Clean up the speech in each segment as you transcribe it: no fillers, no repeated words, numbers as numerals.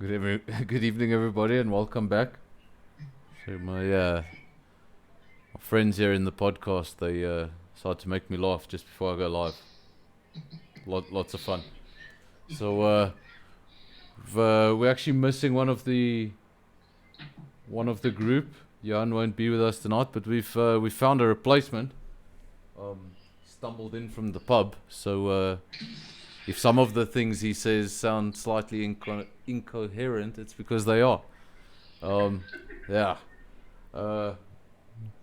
Good evening, everybody, and welcome back. So my friends here in the podcast, they started to make me laugh just before I go live. Lots of fun. So we're actually missing one of the group. Jan won't be with us tonight, but we found a replacement. Stumbled in from the pub, so if some of the things he says sound slightly incoherent, it's because they are. Yeah.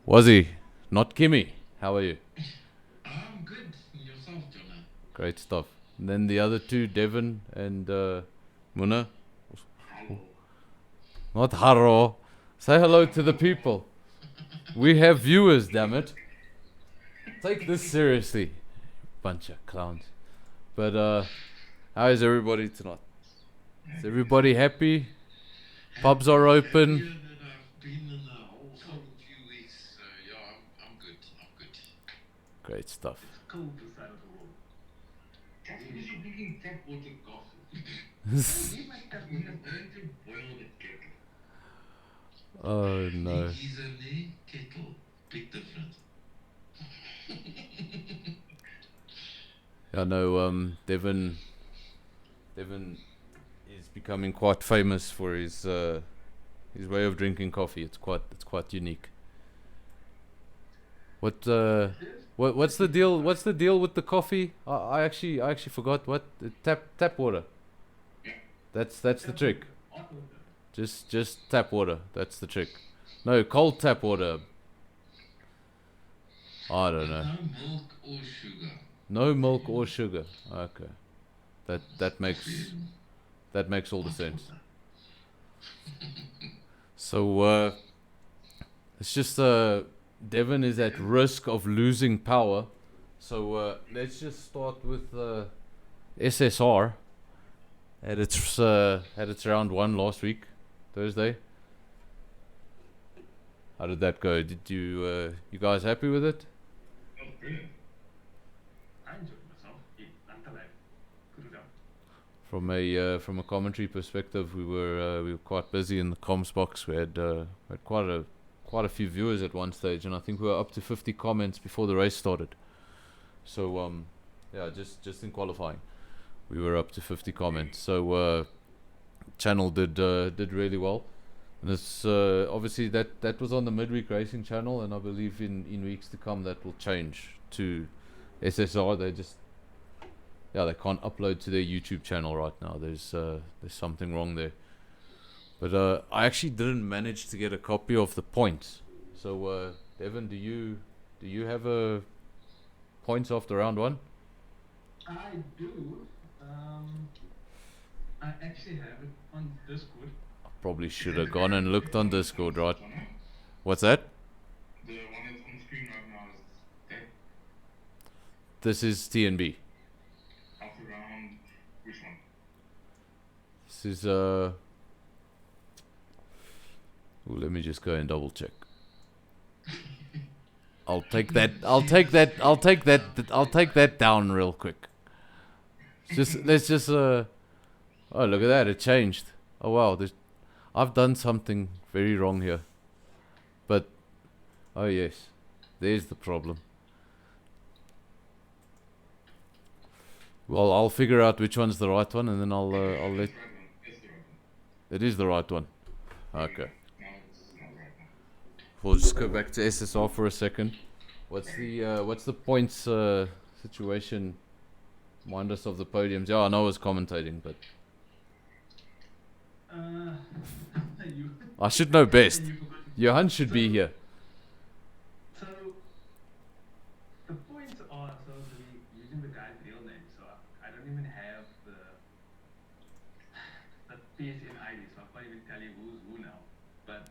Wazzy, not Kimmy. How are you? I'm good. Yourself, Jonah? Great stuff. And then the other two, Devon and Muna. Hello. Not Haro. Say hello to the people. We have viewers, damn it. Take this seriously. Bunch of clowns. But how is everybody tonight? Is everybody happy? Pubs are open. That I've been in a wholesome few weeks, so yeah, I'm good. I'm good. Great stuff. It's cold this side of the world. That's because you're drinking tap water coffee. You might have been going to boil the kettle. Oh no. He's a knee kettle. Big difference. I know Devon is becoming quite famous for his way of drinking coffee. It's quite unique. What's the deal? What's the deal with the coffee? I actually forgot what tap water. That's the trick. Just tap water. That's the trick. No, cold tap water. I don't know. No milk or sugar. No milk or sugar. Okay. That makes all the sense. So it's just Devon is at risk of losing power. So let's just start with SSR. Had its round 1 last week, Thursday. How did that go? Did you guys happy with it? Oh, brilliant. I enjoyed myself until I put it up. From a commentary perspective, we were quite busy in the comms box. We had quite a few viewers at one stage, and I think we were up to 50 comments before the race started. So just in qualifying, we were up to 50 comments. So channel did really well, and it's obviously that was on the midweek racing channel, and I believe in weeks to come that will change to SSR. They can't upload to their YouTube channel right now. There's something wrong there. But I actually didn't manage to get a copy of the points. So Devon, do you have a points after round 1? I do. I actually have it on Discord. I probably should have gone and looked on Discord, right? What's that? The one that's on screen right now is that This is TnB. after round. Which one? This is let me just go and double check. I'll take that down real quick. Let's just oh, look at that, it changed. Oh wow, I've done something very wrong here. But oh yes, there's the problem. Well, I'll figure out which one's the right one, and then I'll let. It is the right one. Okay. We'll just go back to SSR for a second. What's the points situation? Mind us of the podiums. Yeah, I know I was commentating, but You. I should know best. You forgot. Johan should be here. So the points are supposedly using the guy's real name. So I don't even have the PSN ID, so I can't even tell you who's who now. But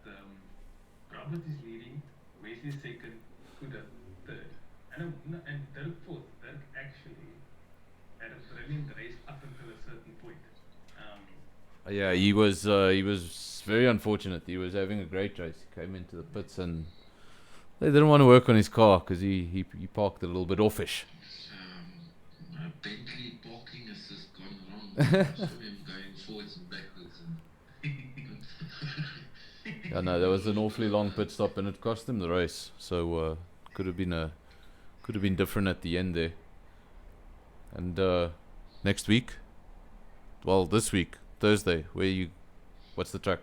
Robert is leading, Wesley second, Kuda third, and Dirk fourth. Dirk actually had a brilliant race up until a certain point. Yeah, he was very unfortunate. He was having a great race. He came into the pits and They didn't want to work on his car because he parked it a little bit offish. Bentley parking assist gone wrong. I saw him going forwards and backwards. Yeah, no, there was an awfully long pit stop and it cost him the race. So could have been different at the end there. And next week, well, this week, Thursday, what's the track?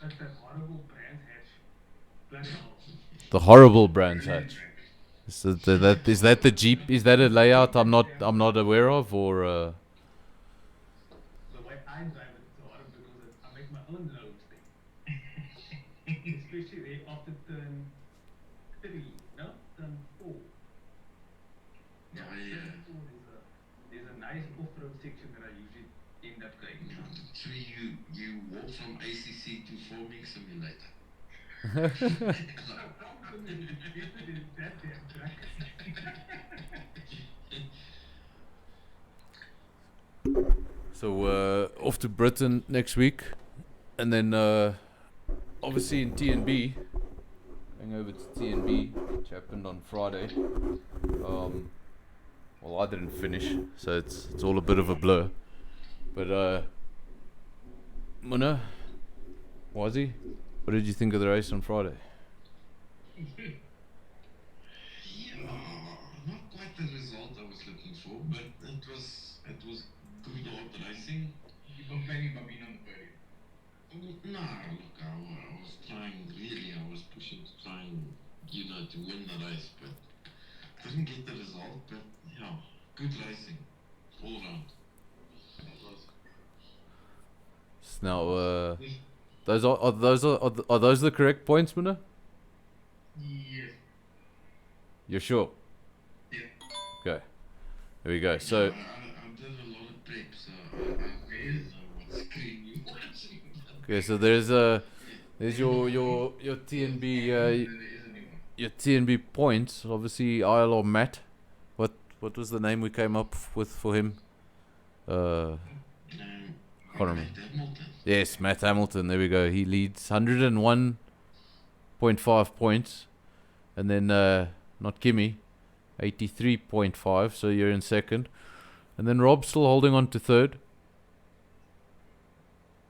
That's that horrible Brands Hatch. Bloody hell. The horrible Brands Hatch. Is that the Jeep? Is that a layout I'm not aware of, or? The way I drive it, it's horrible because I make my own loads there. Especially there after turn 3, no? Turn 4. Yeah, turn 4 there's a nice off-road section that I usually end up going to. So you walk from ACC to Farming Simulator. So off to Britain next week, and then obviously in TnB, going over to TnB, which happened on Friday. Well, I didn't finish, so it's all a bit of a blur. But Muna, Wazi, what did you think of the race on Friday? Yeah, not quite the result I was looking for, but it was good hard racing. You complaining about being on the podium? No, look, I was trying, really, I was pushing to try and, to win the race, but didn't get the result, but yeah, good racing, all round. Now, are those the correct points, Muna? Yes. You're sure? Yeah. Okay. There we go. So. I did a lot of prep, so I really know what screen you're watching. Okay, so there's your TnB There is a new one. your TnB points. Obviously, ILR Matt. What was the name we came up with for him? Can't remember. Matt Hamilton. Yes, Matt Hamilton. There we go. He leads 101.5 points, and then not Kimmy, 83.5. So you're in second, and then Rob's still holding on to third.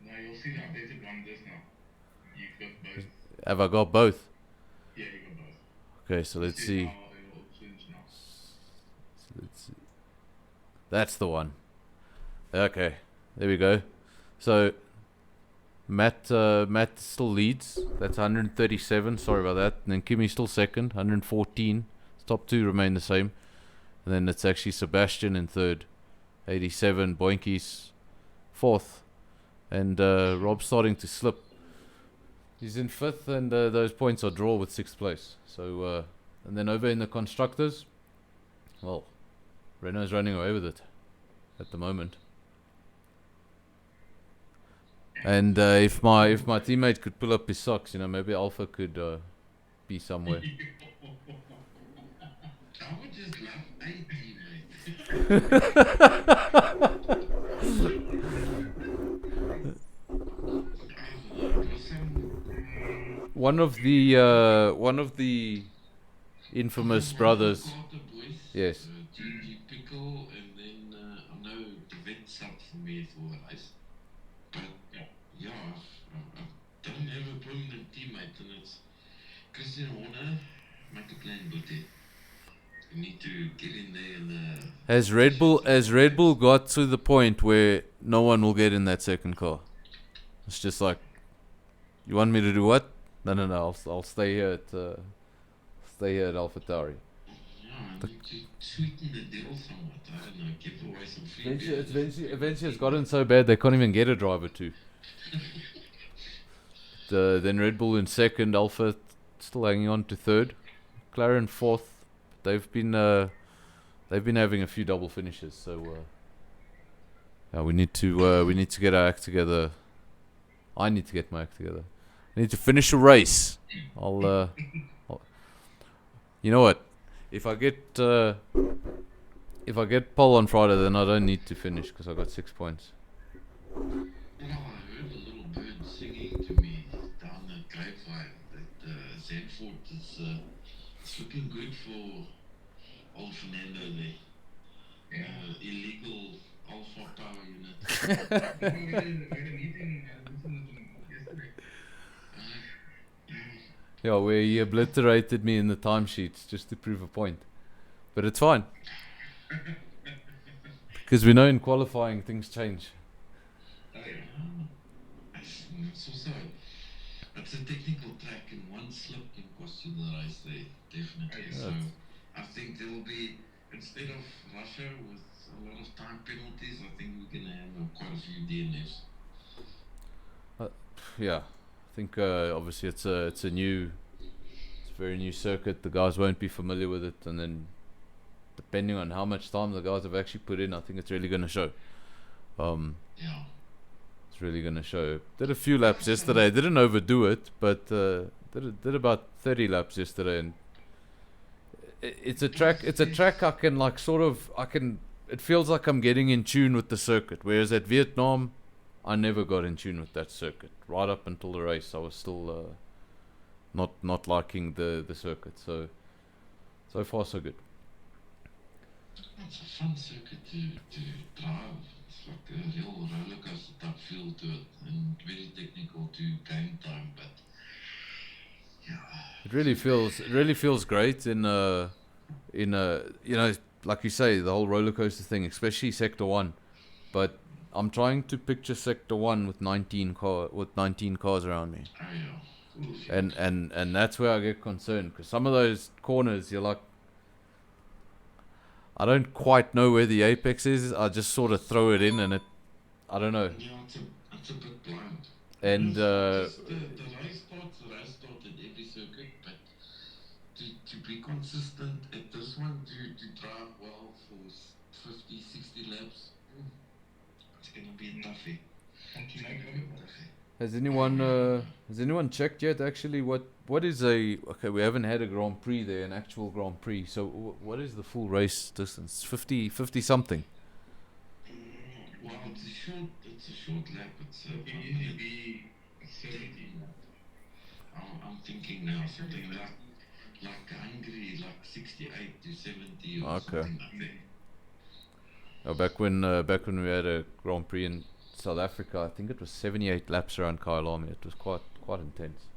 No, you'll see the updated one just now. You've got both. Have I got both? Yeah, you got both. Okay, so let's see. Now it'll change now. So let's see. That's the one. Okay, there we go. So Matt still leads. That's 137. Sorry about that. And then Kimmy's still second, 114. Top two remain the same. And then it's actually Sebastian in third, 87. Boinky's fourth, and Rob's starting to slip. He's in fifth, and those points are draw with sixth place. So and then over in the constructors, well, Renault's running away with it at the moment. And if my teammate could pull up his socks, maybe Alpha could be somewhere. I would just love a teammate. One of the infamous brothers. Boys, Yes. GG Pickle, and then I know the vet subbed for me for the race. But yeah, I don't have a permanent teammate, and it's Christian Horner, make a plan, buddy. You need to get in there and Has Red Bull got to the point where no one will get in that second car? It's just like, you want me to do what? No. I'll stay here at AlphaTauri. yeah, I need to sweeten the deal somewhat. I don't know, give away some free beers. Eventually it's gotten so bad they can't even get a driver to. Then Red Bull in second, Alpha still hanging on to third, McLaren fourth. They've been having a few double finishes, so yeah, we need to get our act together. I need to get my act together. I need to finish a race. I'll you know what? If I get pole on Friday, then I don't need to finish because I got 6 points. Oh, I heard a little bird singing to me down the grapevine that Zandvoort, it's looking good for old Fernando there. Illegal Alpha Power Unit. We had a meeting with him yesterday. Yeah, where he obliterated me in the timesheets just to prove a point. But it's fine. Because we know in qualifying things change. Oh, yeah. It's also, it's a technical track and one slip can cost you the race there, definitely. Yeah. So I think there will be, instead of Russia with a lot of time penalties, I think we're going to have quite a few DNFs. Yeah, I think obviously it's a very new circuit. The guys won't be familiar with it, and then depending on how much time the guys have actually put in, I think it's really going to show. Yeah. It's really going to show. Did a few laps yesterday. Didn't overdo it, but did about 30 laps yesterday, and it's a track. It's a track I can It feels like I'm getting in tune with the circuit. Whereas at Vietnam, I never got in tune with that circuit. Right up until the race, I was still not liking the circuit. So far so good. It's a fun circuit to drive. It's like a real roller coaster type feel to it, and very technical to game time. But yeah, It really feels great in like you say, the whole roller coaster thing, especially Sector 1. But I'm trying to picture Sector 1 with 19 cars around me. oh yeah. And that's where I get concerned, because some of those corners you're like, I don't quite know where the apex is. I just sort of throw it in, and I don't know. Yeah, it's a bit blind. And the race starts at every circuit, but to be consistent at this one, to drive well for 50, 60 laps, it's going to be a toughie. And to make It's gonna be a toughie. has anyone checked yet? Actually, what is okay? We haven't had a Grand Prix there, an actual Grand Prix. So what is the full race distance? 50 something. Well, it's a short lap. It's It 1 can easily minute. be 70. I'm thinking now something like Hungary, like 68 to 70 or Okay. something like that. Oh, back when we had a Grand Prix in South Africa, I think it was 78 laps around Kyalami. It was quite intense.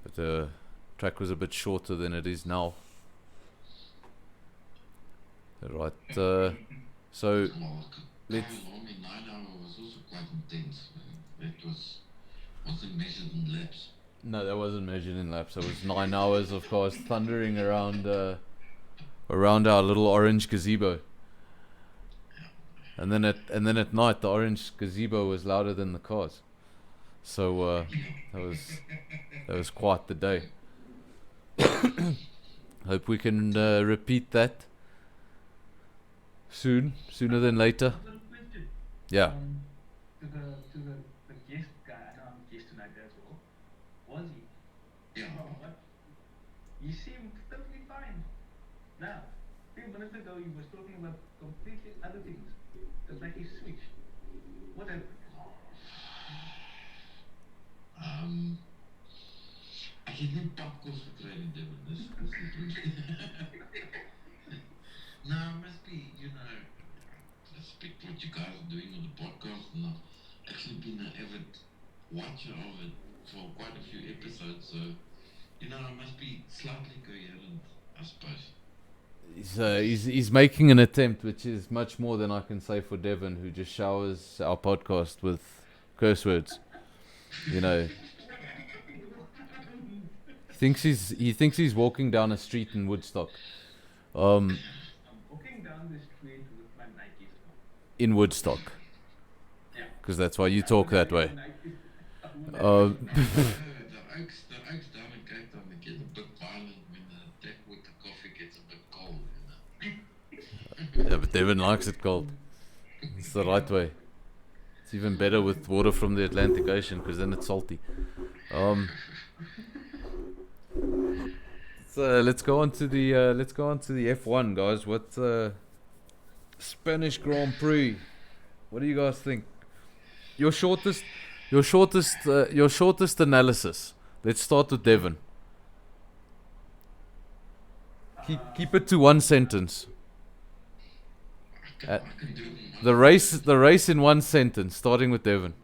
But the track was a bit shorter than it is now. Right. So Well, let's. Kyalami 9 hour was also quite intense. It wasn't measured in laps. No, that wasn't measured in laps. It was 9 hours of cars thundering around our little orange gazebo. And then at night, the orange gazebo was louder than the cars. So that was quite the day. Hope we can repeat that sooner than later. I've got a question. Yeah. To the guest guy, I know I'm a guest tonight as well. Was he? Yeah. What? He seemed perfectly fine. Now, a few minutes ago, he was talking about completely other things. It's like he switched. What happened? I can need popcorns for training, Devin. This No, it must be, respect what you guys are doing on the podcast, and I've actually been an avid watcher of it for quite a few episodes, so, I must be slightly coherent, I suppose. He's making an attempt, which is much more than I can say for Devon, who just showers our podcast with curse words. He thinks he's walking down a street in Woodstock. I'm walking down the street with my Nikes on. In Woodstock, Yeah. because that's why you talk that way. The oaks down in Cape Town, they get a bit violent when the tap with the coffee gets a bit cold, Yeah, but Devon likes it cold. It's the right way. It's even better with water from the Atlantic Ocean, because then it's salty. So let's go on to the F1, guys. What Spanish Grand Prix? What do you guys think? Your shortest analysis Let's start with Devon. Keep it to one sentence. I can do it in one The race in one sentence, starting with Devon.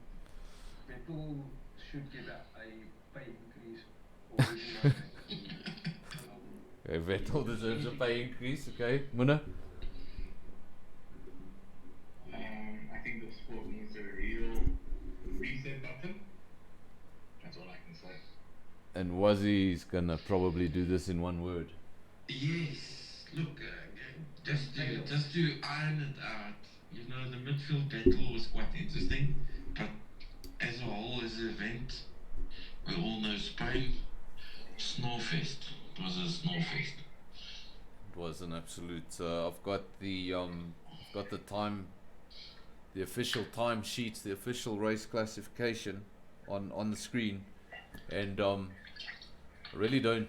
Vettel should get a pay increase. Or anything like that. Okay, Vettel deserves a pay increase. Okay, Muna. I think the sport needs a real reset button. That's all I can say. And Wazzy's gonna probably do this in one word. Yes, look, just to iron it out, you know, the midfield battle was quite interesting, but as a whole, as an event, we all know Spain, snorefest. It was a snorefest. It was an absolute. I've got the time, the official time sheets, the official race classification on the screen, and I really don't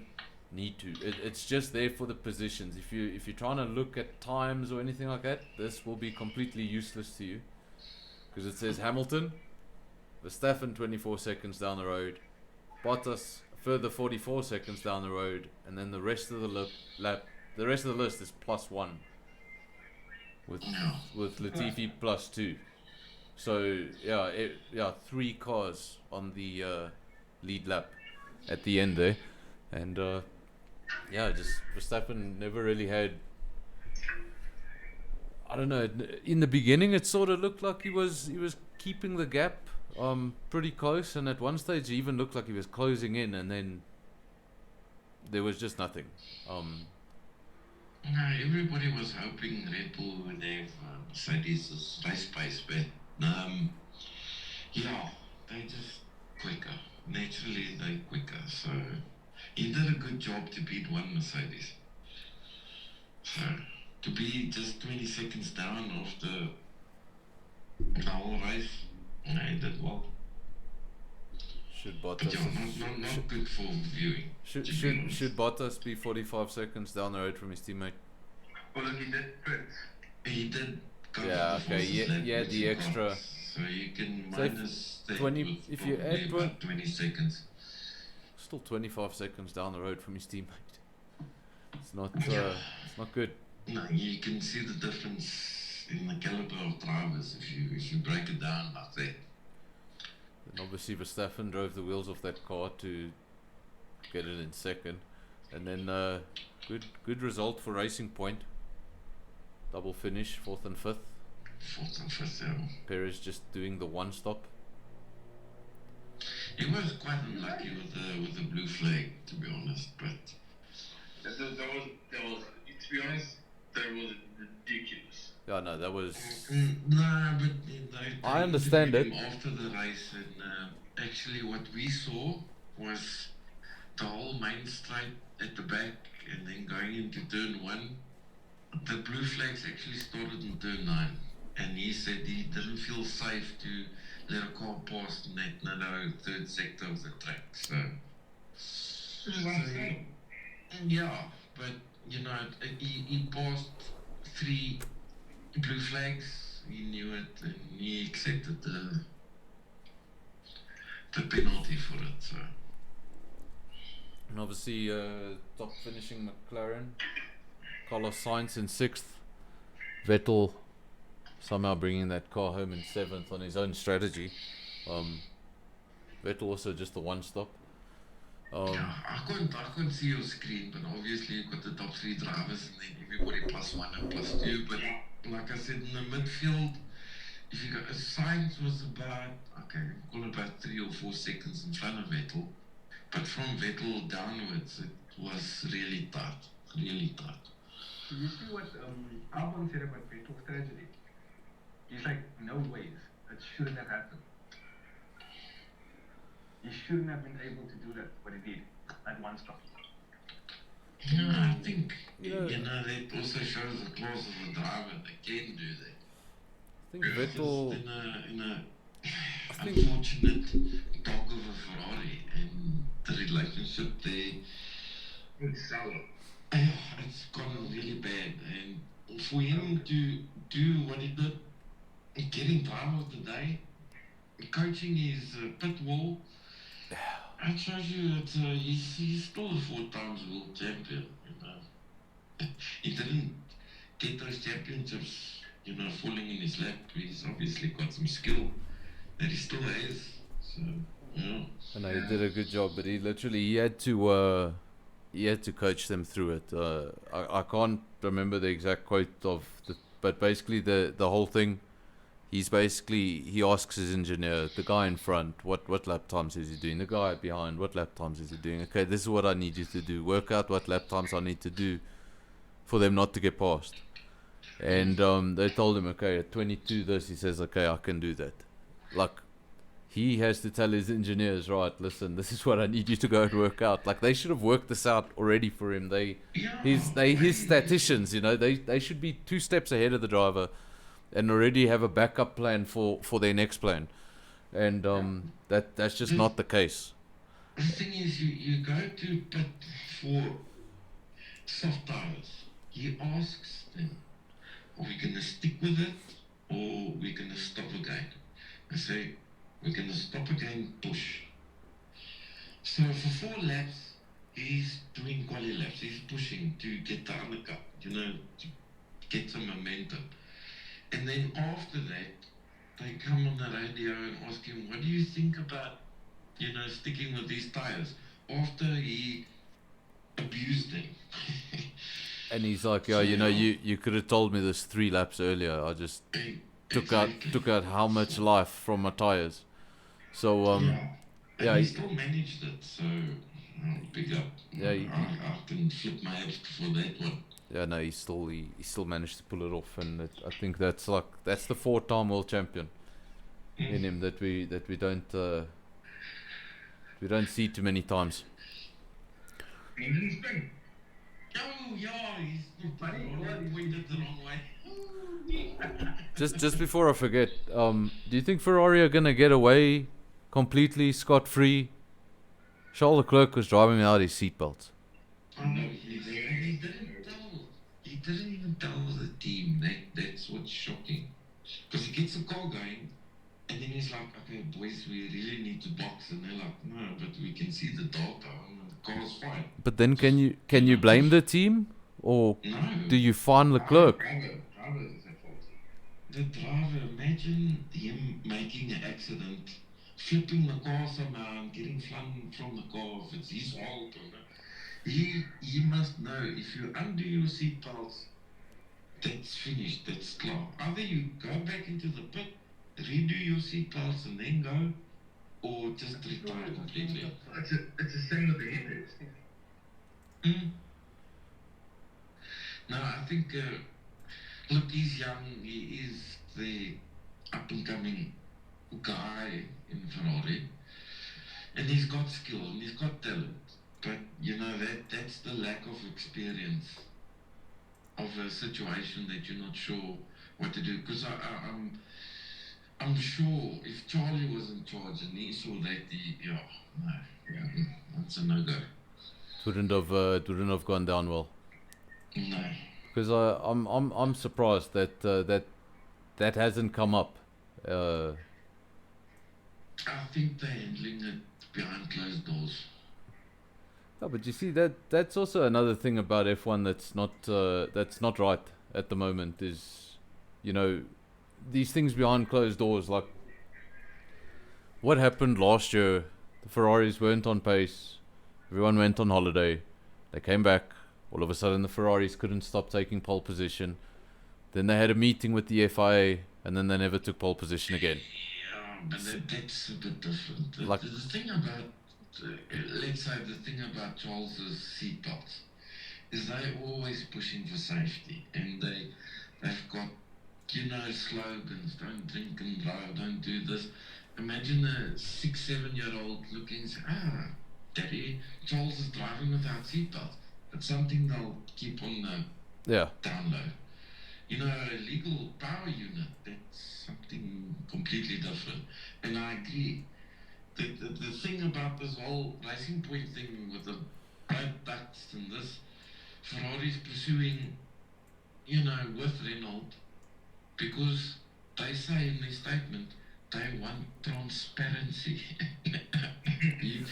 need to. It's just there for the positions. If you're trying to look at times or anything like that, this will be completely useless to you, because it says Hamilton, Verstappen 24 seconds down the road, Bottas a further 44 seconds down the road, and then the rest of the the rest of the list is +1 with Latifi +2. So yeah, 3 cars on the lead lap at the end there, and just Verstappen never really had. I don't know. In the beginning, it sort of looked like he was keeping the gap pretty close, and at one stage, he even looked like he was closing in, and then there was just nothing. No, everybody was hoping Red Bull would have Mercedes' race pace, but they just quicker. Naturally, they're quicker. So he did a good job to beat one Mercedes. So to be just 20 seconds down after the whole race, he did well. Should But Bottas not good for viewing. should Bottas be 45 seconds down the road from his teammate? Well, look, he did put. He did. Yeah, okay, yeah, the extra. So you can So if minus that 20 with if you probably add about 20 seconds. Still 25 seconds down the road from his teammate. It's not good. No, you can see the difference in the caliber of drivers if you break it down like that. And obviously Verstappen drove the wheels off that car to get it in second, and then good result for Racing Point. Double finish, 4th and 5th. 4th and 5th, yeah. Perez just doing the one stop. He was quite unlucky with the blue flag, to be honest, but That was, to be honest, that was ridiculous. Yeah, no, that was. no, but they I understand interviewed it. him after the race, and actually what we saw was the whole main straight at the back, and then going into turn 1. The blue flags actually started in turn 9, and he said he didn't feel safe to let a car pass in that narrow third sector of the track. So, Which is understandable. yeah, but you know, he passed 3 blue flags. He knew it, and he accepted the penalty for it. So, And obviously, top finishing McLaren. Carlos Sainz in 6th. Vettel somehow bringing that car home in 7th on his own strategy. Vettel also just the one stop. yeah, I couldn't see your screen, but obviously you've got the top 3 drivers, and then everybody +1 and +2. But like I said, in the midfield, if you got Sainz was about call it about 3 or 4 seconds in front of Vettel, but from Vettel downwards, it was really tight, really tight. You see what Albon said about Vettel's tragedy? He's like, no ways. That shouldn't have happened. He shouldn't have been able to do that, but he did, at one stop. Yeah, I think Yeah. that also shows the class of the driver. They can do that. I think Vettel. Just in a I think- unfortunate dog of a Ferrari, and the relationship there, It's sour. it's gone really bad. And for him to do what he did, getting driver of the day, coaching his pit wall, I told you that he's still a 4 times world champion. He didn't get those championships, falling in his lap. He's obviously got some skill that he still has. So, yeah. And he did a good job, but he had to coach them through it. I can't remember the exact quote but basically the whole thing. He asks his engineer, the guy in front, what lap times is he doing? The guy behind, what lap times is he doing? Okay, this is what I need you to do. Work out what lap times I need to do for them not to get past. And they told him, okay, at 22 this, he says, okay, I can do that. Like, he has to tell his engineers, right, listen, this is what I need you to go and work out. Like, they should have worked this out already for him. His statisticians, they should be 2 steps ahead of the driver and already have a backup plan for their next plan. And that's just not the case. The thing is, you go to pit for soft tires. He asks them, are we going to stick with it or we're going to stop again? I say, we're going to stop again, push. So for 4 laps, he's doing quali laps. He's pushing to get the undercut, to get some momentum. And then after that, they come on the radio and ask him, what do you think about, sticking with these tires? After he abused them. And he's like, yeah, you could have told me this 3 laps earlier. I just took out how much life from my tires. So and he still managed it. So big up. Yeah, I can flip my abs for that one. Yeah, no, he still managed to pull it off, and I think that's the 4-time world champion in him that we don't see too many times. He didn't spin. Oh yeah, he's pointed the wrong way. Just before I forget, do you think Ferrari are gonna get away completely scot-free? Charles Leclerc was driving without his seatbelts. He didn't even tell the team. That's what's shocking. Because he gets the car going, and then he's like, okay, boys, we really need to box. And they're like, no, but we can see the data, and the car's fine. But then can you blame the team? Or No. do you fine Leclerc? Driver is at fault. The driver, imagine him making an accident, flipping the car somehow and getting flung from the car if it's his fault or not. He must know, if you undo your seatbelts, that's finished, that's klar. Either you go back into the pit, redo your seatbelts and then go, or just retire completely. It's the same with the Hendricks. No, I think, look, he's young, he is the up-and-coming guy in Ferrari, and he's got skill and he's got talent. But that's the lack of experience of a situation that you're not sure what to do. Because I'm sure if Charlie was in charge and he saw that, that's a no-go. It wouldn't have gone down well. No. Because I'm surprised that hasn't come up. I think they're handling it behind closed doors. No, but you see that's also another thing about F1 that's not right at the moment is, these things behind closed doors. Like what happened last year, the Ferraris weren't on pace, everyone went on holiday, they came back, all of a sudden the Ferraris couldn't stop taking pole position, then they had a meeting with the FIA, and then they never took pole position again. Yeah, but that's a bit different. The thing about let's say the thing about Charles's seatbelts is they're always pushing for safety, and they've got slogans: don't drink and drive, don't do this. Imagine a 6-7-year-old looking and say, Daddy, Charles is driving without seatbelts. It's something they'll keep on the download. A legal power unit, that's something completely different. And I agree. The thing about this whole Racing Point thing with the blood ducts and this, Ferrari's pursuing, with Renault, because they say in their statement they want transparency. you,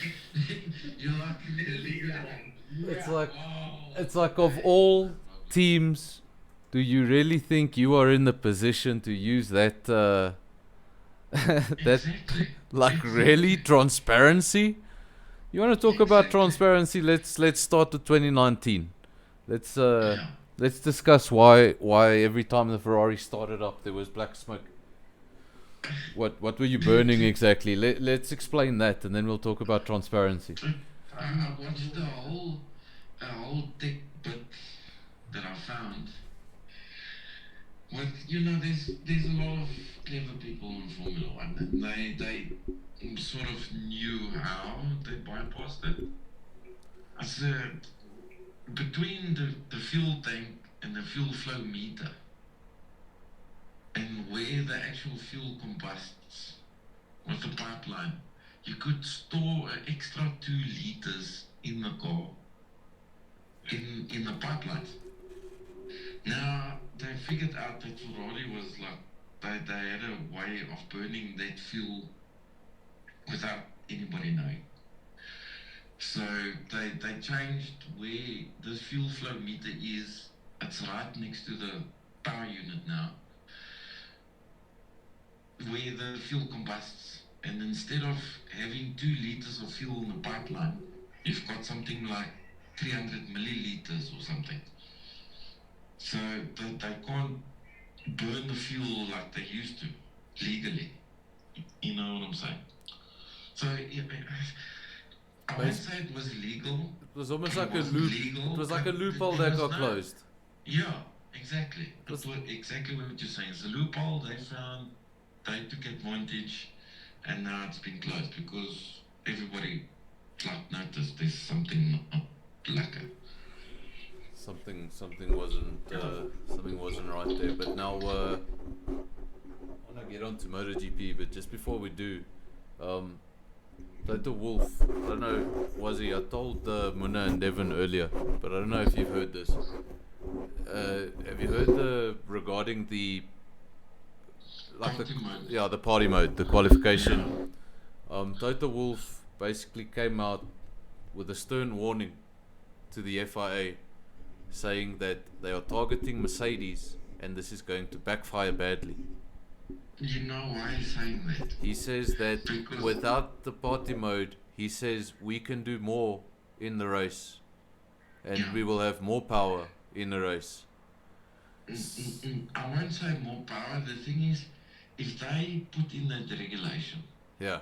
you're like, Illegal one. It's like wow. it's like of all teams, do you really think you are in the position to use that that Exactly. like really transparency? You want to talk about Exactly. transparency? Let's start with 2019. Let's Yeah. let's discuss why every time the Ferrari started up there was black smoke. What were you burning exactly? Let's explain that and then we'll talk about transparency. I watched a whole tech bit that I found. With there's a lot of clever people in Formula One, and they sort of knew how they bypassed it. I said between the fuel tank and the fuel flow meter, and where the actual fuel combusts with the pipeline, you could store an extra 2 liters in the car in the pipelines. Now they figured out that Ferrari was like they had a way of burning that fuel without anybody knowing. So they changed where this fuel flow meter is. It's right next to the power unit now, where the fuel combusts. And instead of having 2 liters of fuel in the pipeline, you've got something like 300 milliliters or something. So they can't burn the fuel like they used to legally. You know what I'm saying? So I won't say it was legal. It was almost It like a wasn't loop. legal, It was like a but loophole there that was got no- closed. Yeah, exactly. Was- That's exactly what you're saying. It's a loophole they found, they took advantage, and now it's been closed because everybody like noticed there's something not lacquer. Something wasn't right there. But now I want to get on to MotoGP. But just before we do, Toto Wolff. I don't know, Wazzy. I told Munna and Devon earlier, but I don't know if you've heard this. Have you heard regarding the Party mode. the party mode, the qualification? Toto Wolff basically came out with a stern warning to the FIA, saying that they are targeting Mercedes and this is going to backfire badly. You know why he's saying that? He says that Because- without the party mode, he says we can do more in the race and Yeah. we will have more power in the race. I won't say more power. The thing is, if they put in that regulation, Yeah,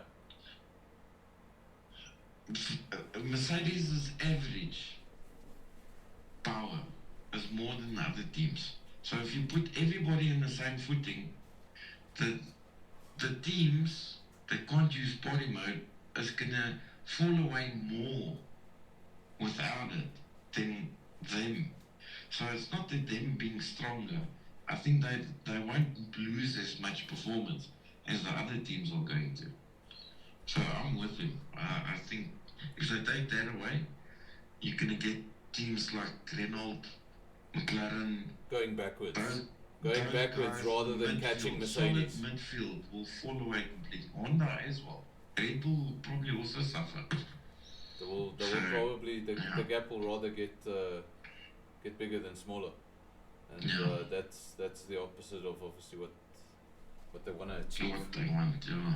Mercedes' average power is more than other teams. So if you put everybody in the same footing, the teams that can't use party mode is gonna fall away more without it than them. So it's not that them being stronger. I think they won't lose as much performance as the other teams are going to. So I'm with him. I think if they take that away, you're gonna get teams like Renault, McLaren, going backwards. those Going backwards guys, rather than midfield, catching Mercedes. Solid midfield will fall away completely. Honda as well. Red Bull will probably also suffer. They will So, probably the yeah. gap will rather get bigger than smaller, and Yeah. that's the opposite of obviously what they want to achieve. What they want, yeah.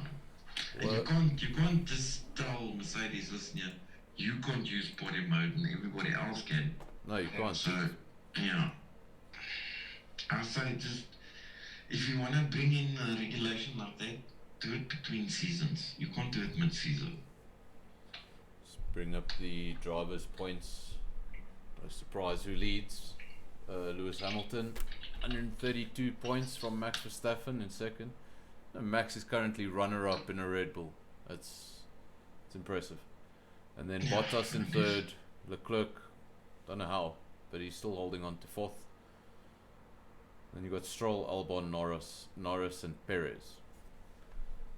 And Well- you can't just tell Mercedes, listen here, you can't use party mode and everybody else can. No, you can't. So, yeah. I say just, if you want to bring in a regulation like that, do it between seasons. You can't do it mid-season. Let's bring up the drivers' points. No surprise who leads. Lewis Hamilton, 132 points from Max Verstappen in second. And Max is currently runner-up in a Red Bull. It's impressive. And then Yeah, Bottas in it is. third. Leclerc, don't know how, but he's still holding on to fourth. Then you got Stroll, Albon, Norris, and Perez.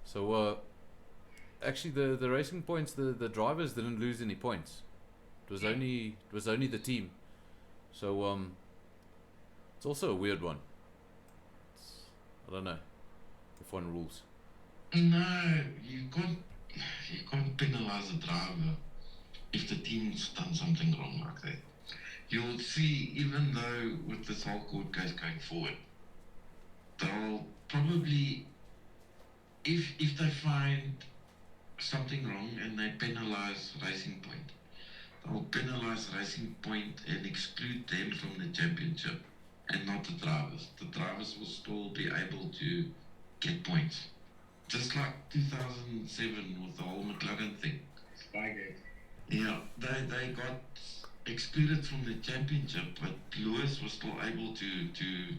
So actually, the racing points, the drivers didn't lose any points. It was only the team. So it's also a weird one. I don't know if one rules. No, you can't penalize a driver if the team's done something wrong like that. You'll see, even though with this whole court case going forward, they'll probably, if they find something wrong and they penalize Racing Point, they'll penalize Racing Point and exclude them from the championship and not the drivers. The drivers will still be able to get points. Just like 2007 with the whole McLaren thing. Spygate. Yeah, they got excluded from the championship, but Lewis was still able to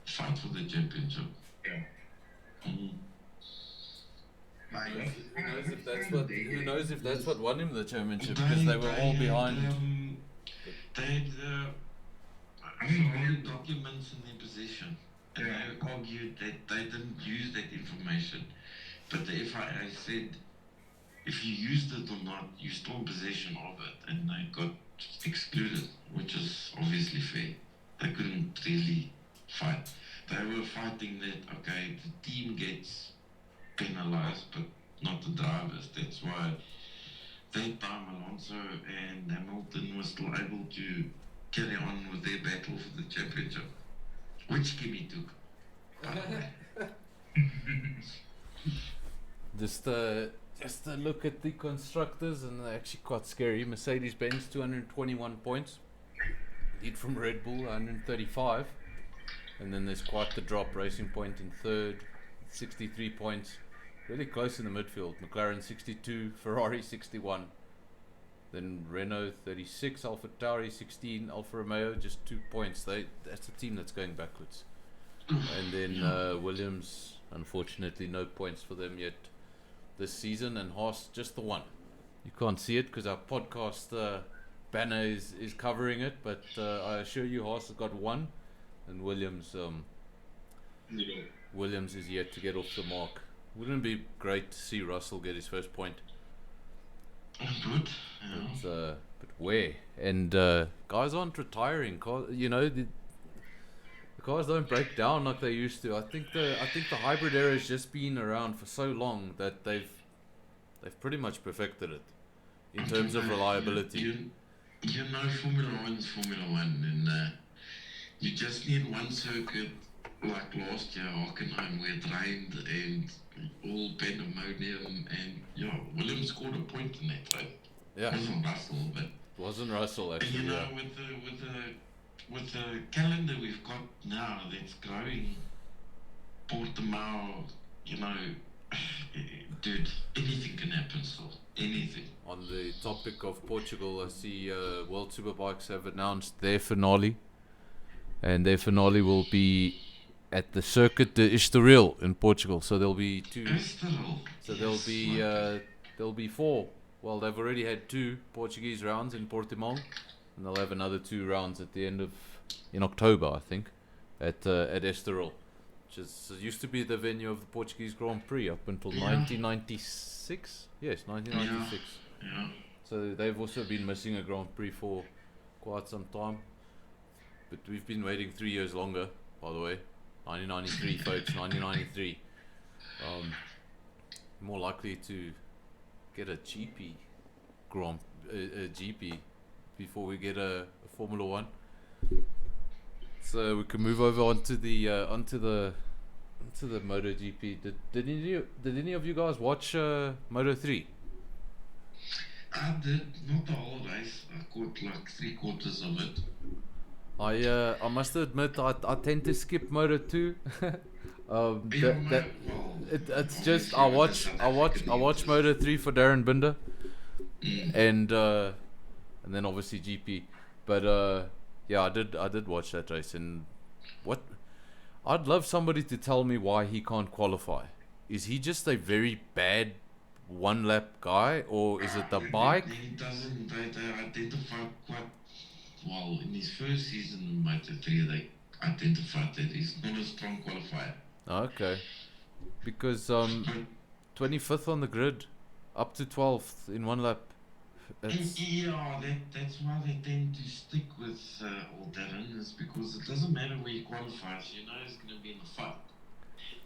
fight for the championship. Yeah. Mm. Who knows if that's what won him the championship, because they were all behind. They had fraudulent documents in their possession, and they argued that they didn't use that information, but the FIA said if you used it or not, you're still in possession of it, and they got excluded, which is obviously fair. They couldn't really fight. They were fighting that, okay, the team gets penalized, but not the drivers. That's why that time Alonso and Hamilton were still able to carry on with their battle for the championship, which Kimi took, by the way. Just a look at the constructors, and they're actually quite scary. Mercedes-Benz 221 points, lead from Red Bull 135, and then there's quite the drop. Racing Point in third, 63 points, really close in the midfield. McLaren 62, Ferrari 61, then Renault 36, AlphaTauri 16, Alfa Romeo just 2 points. That's a team that's going backwards. And then Williams, unfortunately, no points for them yet this season, and Haas just the one. You can't see it because our podcast banner is covering it, but I assure you Haas has got one, and Williams Williams is yet to get off the mark. Wouldn't it be great to see Russell get his first point? Good. Yeah. But where? And guys aren't retiring. The cars don't break down like they used to. I think the hybrid era has just been around for so long that they've pretty much perfected it in terms of reliability. You know, Formula One's Formula One, and you just need one circuit like last year, Hockenheim, where it rained and all pandemonium, and Williams scored a point in that, right? Yeah. It wasn't Russell, but Wasn't Russell actually? and Yeah. with the calendar we've got now that's growing, Portimao, dude, anything can happen still. Anything. On the topic of Portugal, I see World Superbikes have announced their finale, and their finale will be at the Circuit de Estoril in Portugal. So there'll be two. Estoril. So Yes, there'll be four. Well, they've already had 2 Portuguese rounds in Portimão, and they'll have another 2 rounds at the end of in October, I think, at Estoril, which used to be the venue of the Portuguese Grand Prix up until 1996. Yes, 1996. Yeah. So they've also been missing a Grand Prix for quite some time, but we've been waiting 3 years longer. By the way, 1993, folks, 1993. More likely to get a GP a GP before we get a Formula One. So we can move over onto the MotoGP. Did any of you guys watch Moto3? I did, not the whole race. I caught like 3/4 of it. I must admit I tend to skip Moto2. It's just I watch Moto3 for Darren Binder, and then obviously GP. But yeah, I did watch that race, and I'd love somebody to tell me why he can't qualify. Is he just a very bad one lap guy, or is it the bike? He doesn't. They identify quite well in his first season in Moto3. They identified that he's not a strong qualifier. Okay, because 25th on the grid, up to 12th in one lap. Yeah, that's why they tend to stick with old Darren, is because it doesn't matter where he qualifies, he's going to be in the fight.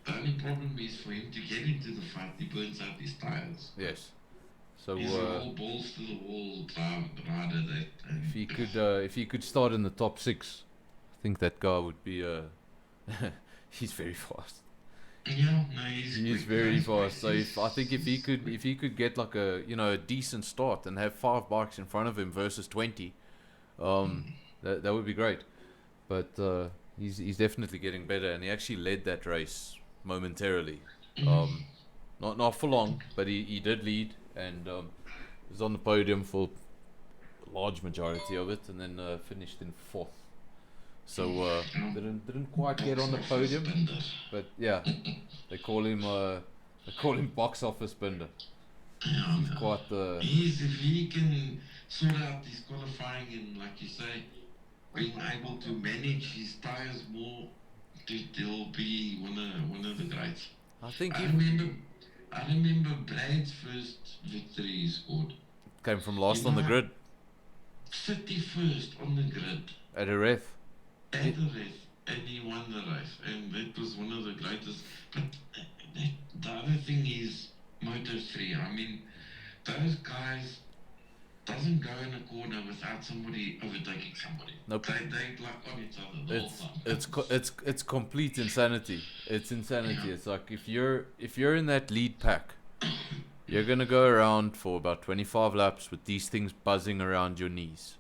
The only problem is for him to get into the fight, he burns out his tires. Yes. So He's a whole balls to the wall rider that. if he could start in the top 6, I think that guy would be he's very fast. Yeah, no, he's He's quick, very he's quick, fast. So I think if he could get like a decent start and have 5 bikes in front of him versus 20, that would be great. But he's definitely getting better, and he actually led that race momentarily. Not for long, but he did lead, and was on the podium for a large majority of it, and then finished in 4th. So didn't quite get on the podium, but yeah, they call him box office Binder. Yeah, He's quite the. If he can sort out his qualifying and, like you say, being able to manage his tires more, he'll be one of the greats. I think I he remember Brad's first victory he scored. came from last You on the know, grid 31st on the grid at a ref. at the race, and he won the race, and that was one of the greatest. But the other thing is Moto3. I mean, those guys doesn't go in a corner without somebody overtaking somebody. Nope. They like on each other the whole time. It's complete insanity. It's insanity. Yeah. It's like if you're in that lead pack, you're gonna go around for about 25 laps with these things buzzing around your knees,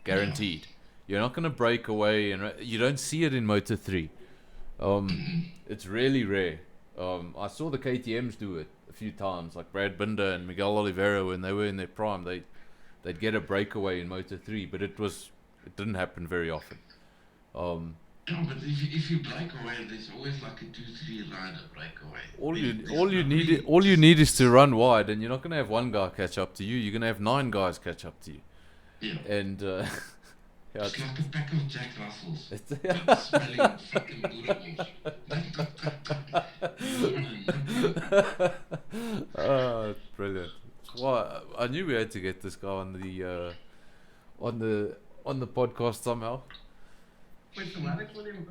guaranteed. You're not gonna break away, and you don't see it in Moto3. It's really rare. I saw the KTM's do it a few times, like Brad Binder and Miguel Oliveira when they were in their prime. They'd get a breakaway in Moto3, but it didn't happen very often. Yeah, but if you break away, there's always like a 2-3 rider breakaway. All you need is to run wide, and you're not gonna have one guy catch up to you. You're gonna have 9 guys catch up to you. Yeah. And yeah, It's like a pack of Jack Russells. But smelling fucking Buddha. oh, it's brilliant. Well, I knew we had to get this guy on the podcast somehow. Wait, so why they call him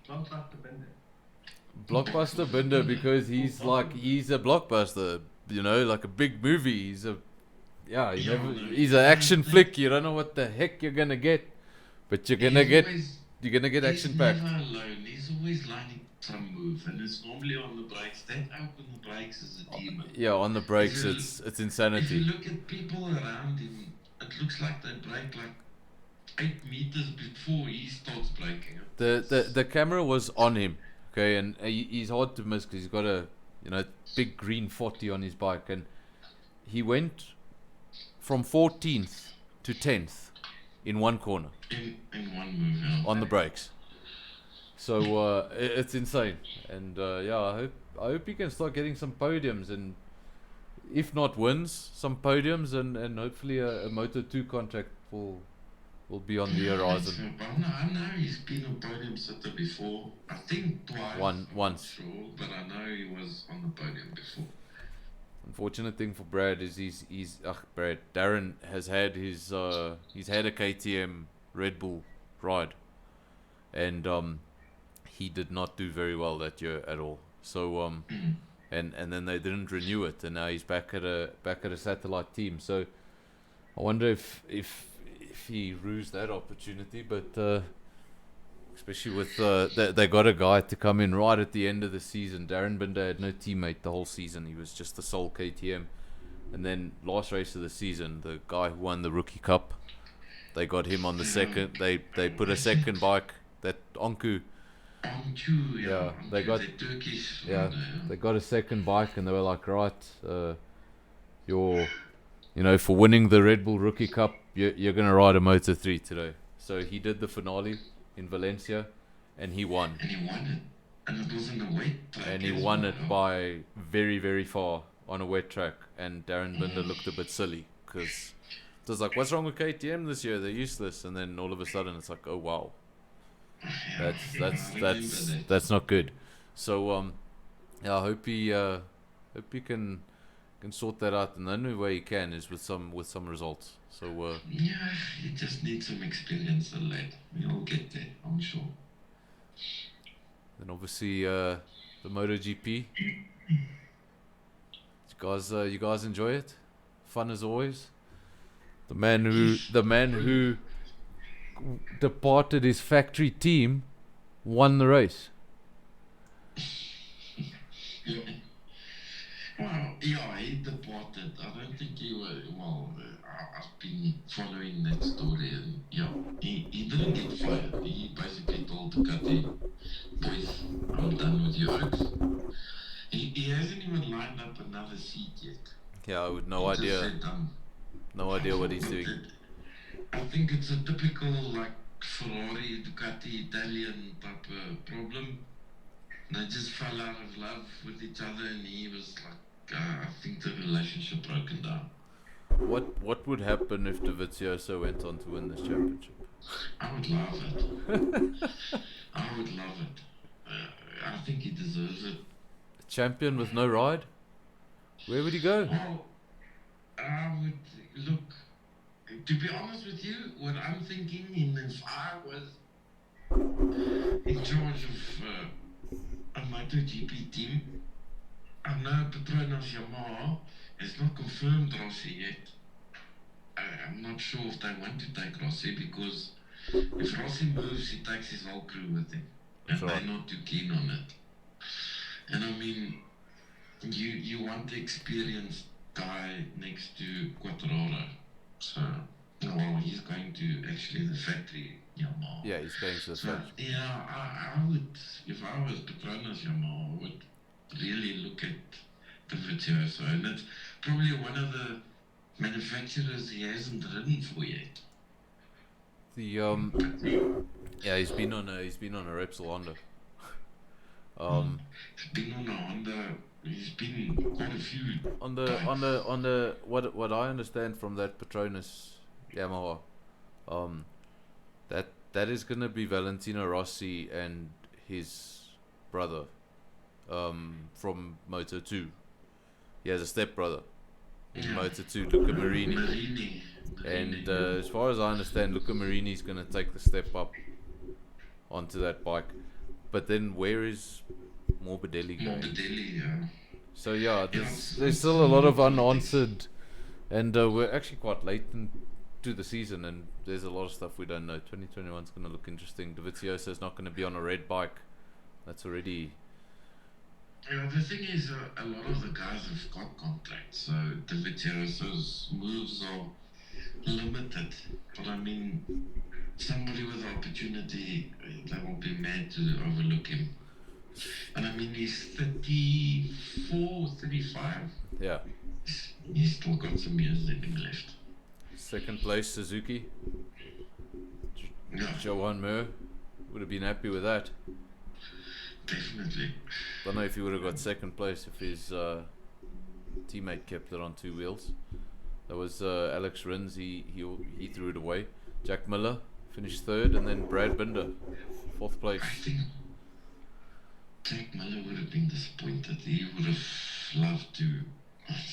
Blockbuster Binder? Blockbuster Binder, because he's a blockbuster, like a big movie. He's an action flick. You don't know what the heck you're gonna get, but you're gonna get action packed. He's never alone. He's always lining some move, and it's normally on the brakes. That open the brakes is a demon. Yeah, on the brakes, it's If insanity. you look at people around him, it looks like they brake like 8 meters before he starts braking. The camera was on him, okay, and he's hard to miss because he's got a big green 40 on his bike, and he went from 14th to 10th in one corner In one move, yeah. on the brakes. So it's insane, and I hope he can start getting some podiums, and if not wins, some podiums, and hopefully a Moto2 contract will be on the horizon. I know he's been on podium sitter before. I think twice. Once. Sure, but I know he was on the podium before. Unfortunate thing for Brad is Darren has had he's had a KTM Red Bull ride, and he did not do very well that year at all. So and then they didn't renew it, and now he's back at a satellite team. So I wonder if he rues that opportunity, but especially with they got a guy to come in right at the end of the season. Darren Binder had no teammate the whole season. He was just the sole KTM, and then last race of the season, the guy who won the Rookie Cup, they got him on the second. They put a second bike, that Anku. Yeah, they got the Turkish they got a second bike, and they were like, right, for winning the Red Bull Rookie Cup, you're gonna ride a Moto3 today. So he did the finale in Valencia, and he won. And he won it, and it was in a wet track. And he won it by very, very far on a wet track. And Darren Binder looked a bit silly because it was like, what's wrong with KTM this year? They're useless. And then all of a sudden, it's like, oh wow, that's not good. So I hope he can sort that out, and the only way he can is with some results. So he just needs some experience, the lad. He'll get there, I'm sure. Then obviously the MotoGP. You guys enjoy it? Fun as always. The man who departed his factory team won the race. Well, yeah, he departed. I don't think he was. Well, I've been following that story, and yeah, he didn't get fired. He basically told Ducati, boys, I'm done with you oaks. He hasn't even lined up another seat yet. Yeah, with no He just idea. said, No idea what he's doing. I think it's a typical like Ferrari, Ducati, Italian type of problem. They just fell out of love with each other, and he was like, I think the relationship broken down. What would happen if Dovizioso went on to win this championship? I would love it. I would love it. I think he deserves it. A champion with no ride? Where would he go? Well, I would look. To be honest with you, what I'm thinking, if I was in charge of a MotoGP team, I know Petronas Yamaha has not confirmed Rossi yet. I'm not sure if they want to take Rossi, because if Rossi moves, he takes his whole crew with him. And That's right. they're not too keen on it. And I mean, you want the experienced guy next to Quattraro. So, well, he's going to actually the factory Yamaha. Yeah, he's going to the So, factory. yeah, I would, if I was Petronas Yamaha, I would really look at the Virtuoso. And it's probably one of the manufacturers he hasn't ridden for yet. Yeah, he's been on a Repsol Honda. He's been on a Honda. He's been quite a few. On the what I understand from that Petronas Yamaha, that is gonna be Valentino Rossi and his brother, from Moto2. He has a stepbrother in Moto2, Luca Marini. And as far as I understand, Luca Marini's gonna take the step up onto that bike. But then where is Morbidelli going? Morbidelli, yeah. So yeah, there's still a lot of unanswered, and we're actually quite late into the season, and there's a lot of stuff we don't know. 2021's going to look interesting. Dovizioso is not going to be on a red bike. That's already. Yeah, the thing is, a lot of the guys have got contracts, so Dovizioso's moves are limited. But I mean, somebody with opportunity, they will be mad to overlook him. And I mean, he's 34, 35. Yeah. He's still got some years in him left. Second place, Suzuki. Yeah, Johan Mir would have been happy with that. definitely. Don't know if he would have got second place if his teammate kept it on two wheels. That was Alex Rins. He threw it away. Jack Miller finished third, and then Brad Binder, fourth place. I think Jack Miller would have been disappointed. He would have loved to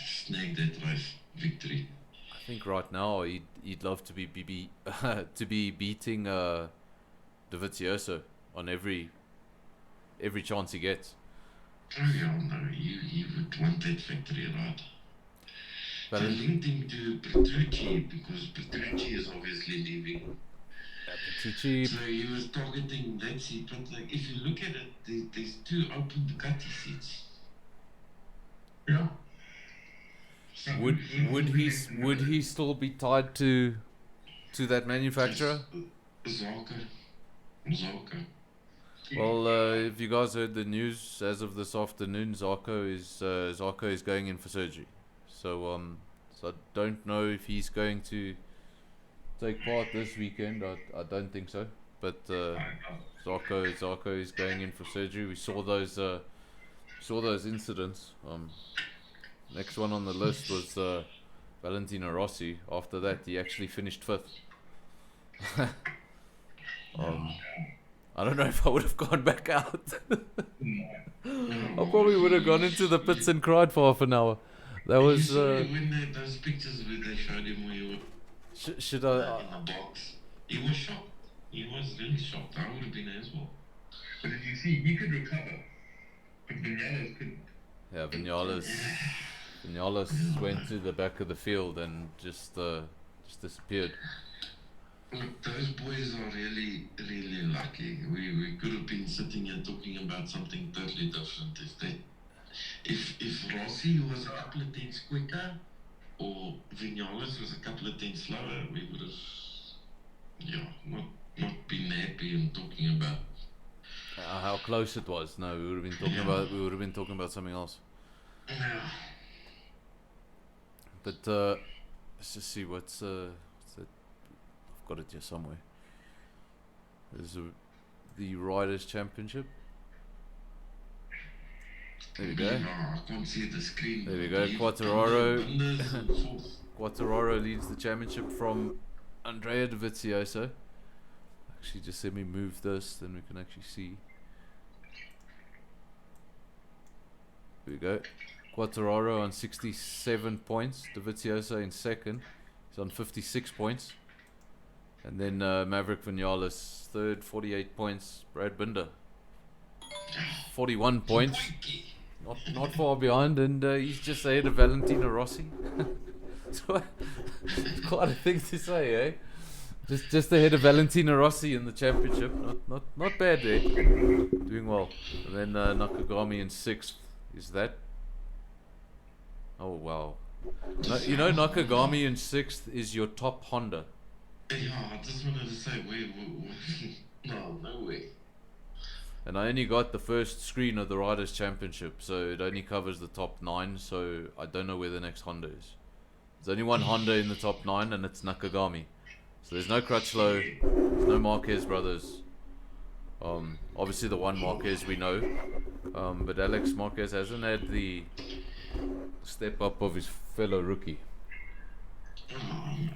snag that race victory. I think right now he'd love to be beating Dovizioso on every chance he gets. Oh yeah, no, you would want that victory, right? They linked him to Petrucci because Petrucci is obviously leaving. Petrucci, So he was targeting that seat, but like if you look at it, there's two open Ducati seats. Yeah. would he still be tied to that manufacturer? Zarco. Well, if you guys heard the news as of this afternoon, Zarco is going in for surgery. So I don't know if he's going to take part this weekend. I don't think so. But Zarco is going in for surgery. We saw those incidents. Next one on the list was Valentino Rossi. After that, he actually finished fifth. I don't know if I would have gone back out. I probably would have gone into the pits and cried for half an hour. That was. You saw when those pictures where they showed him where he was Should I? in the box, he was shocked. He was really shocked. I would have been as well. But as you see, he could recover. But Vinales couldn't. Yeah, Vinales went to the back of the field and just disappeared. Look, those boys are really, really lucky. We could have been sitting here talking about something totally different if Rossi was a couple of tenths quicker or Vinales was a couple of tenths slower, we would have not been happy and talking about How close it was. No, we would have been talking about something else. yeah. But let's just see what's that. I've got it here somewhere. There's the Riders Championship. There we go. I can't see the screen. There we go. Quartararo leads the championship from Andrea Dovizioso. Actually, just let me move this, then we can actually see. There we go. Quartararo on 67 points. Dovizioso in second. He's on 56 points. And then Maverick Vinales third, 48 points. Brad Binder 41 points. Not far behind, and he's just ahead of Valentino Rossi. It's quite a thing to say, eh? Just ahead of Valentino Rossi in the championship. Not bad there. Doing well. And then Nakagami in sixth. Is that? Oh wow. No, you know Nakagami in sixth is your top Honda. Yeah, I just wanted to say, no way. And I only got the first screen of the Riders Championship, so it only covers the top 9, so I don't know where the next Honda is. There's only one Honda in the top 9, and it's Nakagami. So there's no Crutchlow, there's no Marquez brothers. Obviously the one Marquez we know, but Alex Marquez hasn't had the step up of his fellow rookie.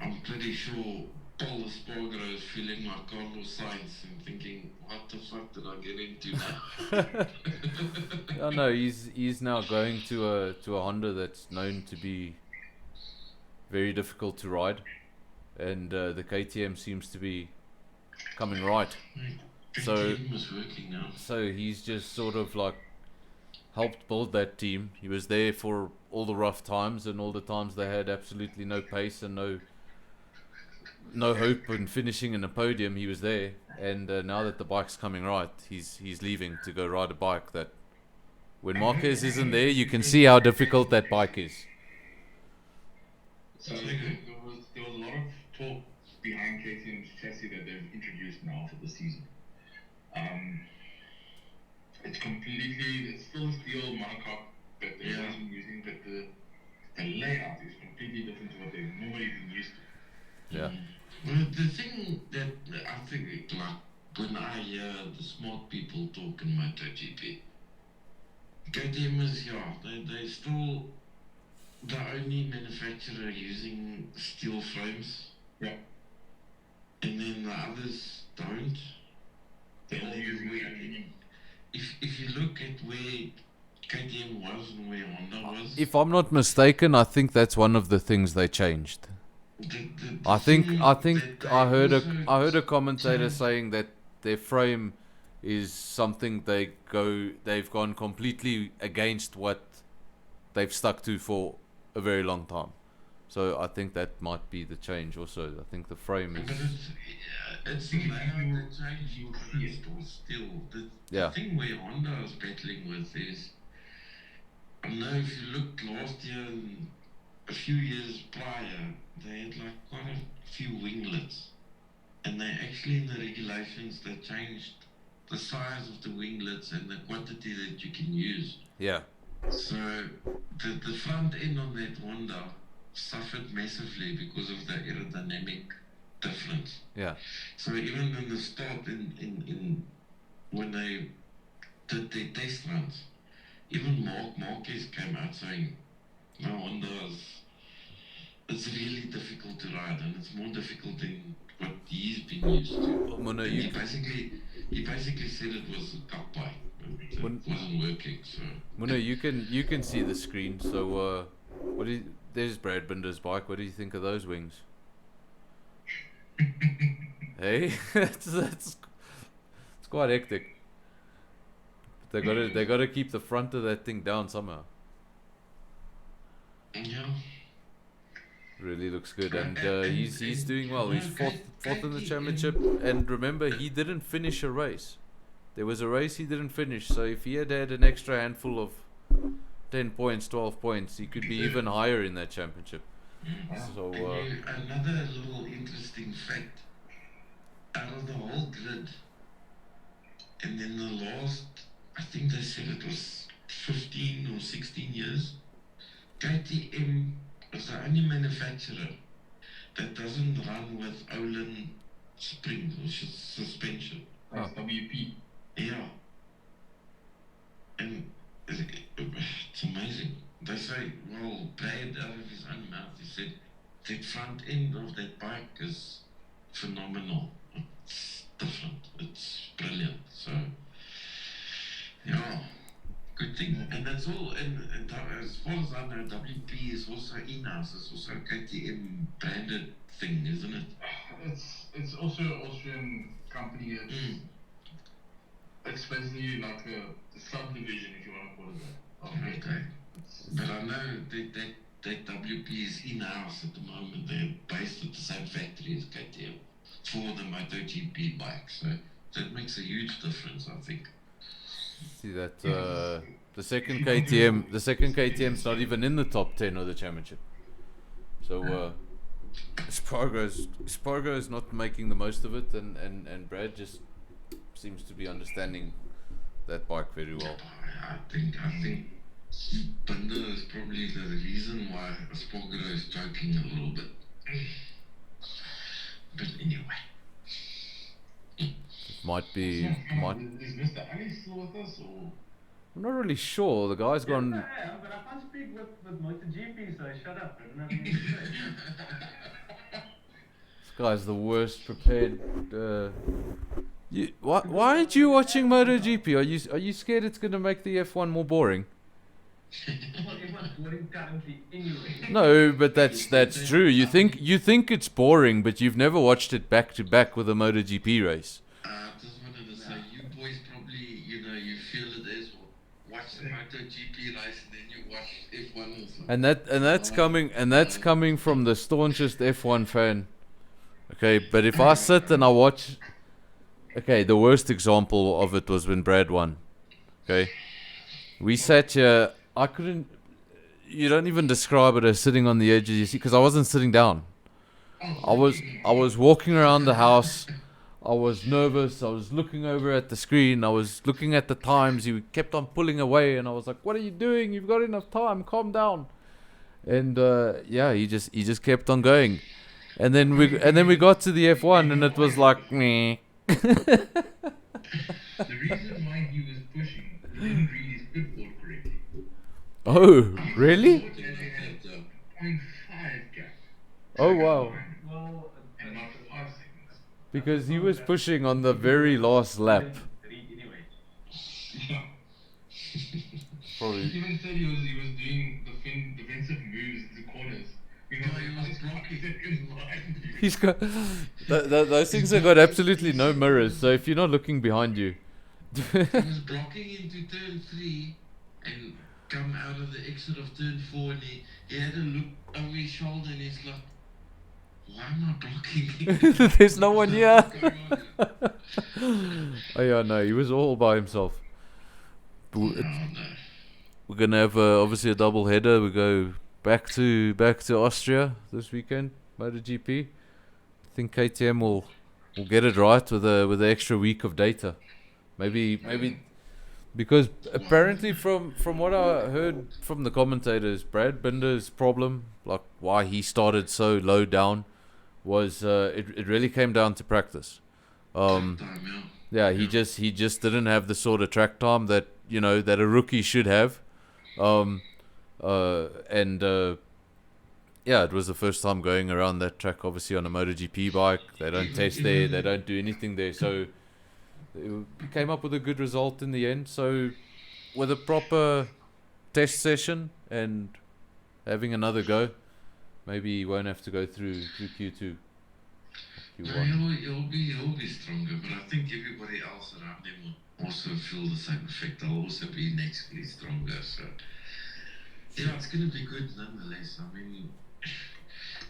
I'm pretty sure Paul Espargaro is feeling like Carlos Sainz and thinking, what the fuck did I get into now? Oh no, he's now going to a Honda that's known to be very difficult to ride, and the KTM seems to be coming right. KTM is working now. So he's just sort of like helped build that team. He was there for all the rough times and all the times they had absolutely no pace and no hope in finishing in a podium. He was there, and now that the bike's coming right, he's leaving to go ride a bike that when Marquez isn't there, you can see how difficult that bike is. So there was a lot of talk behind KTM's chassis that they've introduced now for the season. It's still a steel monocoque that they're using, but the layout is completely different to what they've normally been used to. Yeah. Well, the thing that I think, like, when I hear the smart people talk in MotoGP, KTM is, they're still the only manufacturer using steel frames. Yeah. And then the others don't. They're all using titanium. If you look at where KTM was and where Honda was, If I'm not mistaken, I think that's one of the things they changed. I think I heard a commentator saying that their frame is something they've gone completely against what they've stuck to for a very long time. So I think that might be the change also. I think the frame is. But it's the layout that changed, but it's still the thing where Honda is battling with is, I know if you looked last year and a few years prior, they had like quite a few winglets, and they actually in the regulations they changed the size of the winglets and the quantity that you can use. Yeah. So the front end on that Honda suffered massively because of the aerodynamic difference. Yeah. So even in the start, in when they did their test runs, even Marquez came out saying, "No, Honda it's really difficult to ride, and it's more difficult than what he's been used to." Mono, he basically said it was a cup bike, it wasn't working. So Mono, you can see the screen. So there's Brad Binder's bike. What do you think of those wings? Hey, it's quite hectic. They gotta keep the front of that thing down somehow. Yeah. Really looks good, and he's doing well. He's fourth in the championship, and remember, he didn't finish a race. There was a race he didn't finish, so if he had an extra handful of 10 points, 12 points, he could be even higher in that championship. So another little interesting fact, out of the whole grid, and then the last, I think they said it was 15 or 16 years, KTM is the only manufacturer that doesn't run with Olin springs or suspension. That's WP. Yeah. And it's amazing. They say, well, Brad, out of his own mouth, he said, the front end of that bike is phenomenal. It's different. It's brilliant. So, yeah. Good thing, and that's all. And as far as I know, WP is also in-house. It's also a KTM branded thing, isn't it? It's also an Austrian company. It's basically like a subdivision, if you want to call it that. Okay. But I know that WP is in-house at the moment. They're based at the same factory as KTM for the MotoGP bike. So that makes a huge difference, I think. see that the second KTM's not even in the top 10 of the championship. So Spargo is not making the most of it, and Brad just seems to be understanding that bike very well. I think Binder is probably the reason why Spargo is joking a little bit. But anyway. Might be. Is Mr. Ali still with us, or? I'm not really sure. The guy's gone. Yes, I am, but I can't speak with MotoGP, so shut up. I don't have anything to say. This guy's the worst prepared. Why aren't you watching MotoGP? Are you scared it's gonna make the F1 more boring? Well, everyone's boring currently anyway. No, but that's true. You think it's boring, but you've never watched it back to back with a MotoGP race. I just wanted to say, you boys probably, you feel it as well. Watch the MotoGP race and then you watch F1 or something. And that's coming from the staunchest F1 fan. Okay, but if I sit and I watch, okay, the worst example of it was when Brad won. Okay, we sat here. I couldn't. You don't even describe it as sitting on the edge of your seat because I wasn't sitting down. I was walking around the house. I was nervous. I was looking over at the screen. I was looking at the times. He kept on pulling away, and I was like, "What are you doing? You've got enough time. Calm down." And he just kept on going. And then we got to the F1, and it was like, meh. The reason why he was pushing, he didn't read his pitboard correctly. Oh, really? 0.5 gap. Oh, wow. Well, And not 5 seconds. Because he was pushing on the very last lap. Anyway. Yeah. Probably. He even said he was doing defensive moves in the corners. He was blocking. He's got those things have got absolutely no mirrors. So if you're not looking behind you, He was blocking into turn 3 and come out of the exit of turn 4, and he had a look over his shoulder and he's like, why am I blocking? there's no one here. What's going on here? Oh yeah, no, he was all by himself. But Oh, no. we're gonna have obviously a double header. We go back to Austria this weekend, MotoGP. I think KTM will get it right with the extra week of data. Maybe because apparently from what I heard from the commentators, Brad Binder's problem, like why he started so low down, was it really came down to practice. Time, Yeah, he just didn't have the sort of track time that that a rookie should have. It was the first time going around that track, obviously on a MotoGP bike. They don't test there, they don't do anything there, so he came up with a good result in the end. So with a proper test session and having another go, maybe he won't have to go through Q2. No, he'll be stronger, but I think everybody else around him will also feel feel the same effect. I'll also be inexorably stronger. So yeah, it's going to be good nonetheless. I mean,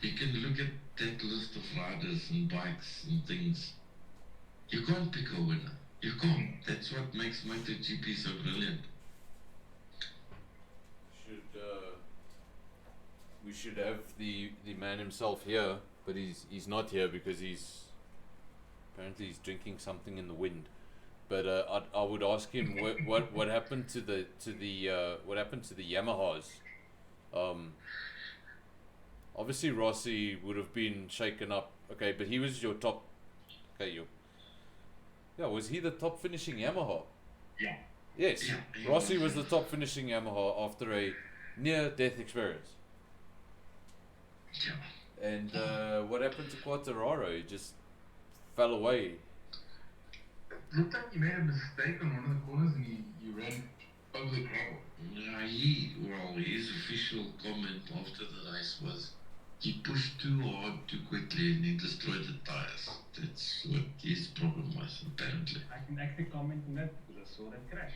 you can look at that list of riders and bikes and things. You can't pick a winner. You can't. That's what makes MotoGP so brilliant. We should have the man himself here, but he's not here because apparently he's drinking something in the wind. But I would ask him what happened to the Yamahas. Obviously Rossi would have been shaken up. Okay, but he was your top. Okay, was he the top finishing Yamaha? Yeah. Yes, Yeah, Rossi was the top finishing Yamaha after a near-death experience. Yeah. And what happened to Quartararo? He just fell away. It looked like he made a mistake on one of the corners and he ran over the gravel. His official comment after the race was he pushed too hard too quickly and he destroyed the tires. That's what his problem was, apparently. I can actually comment on that because I saw that crash.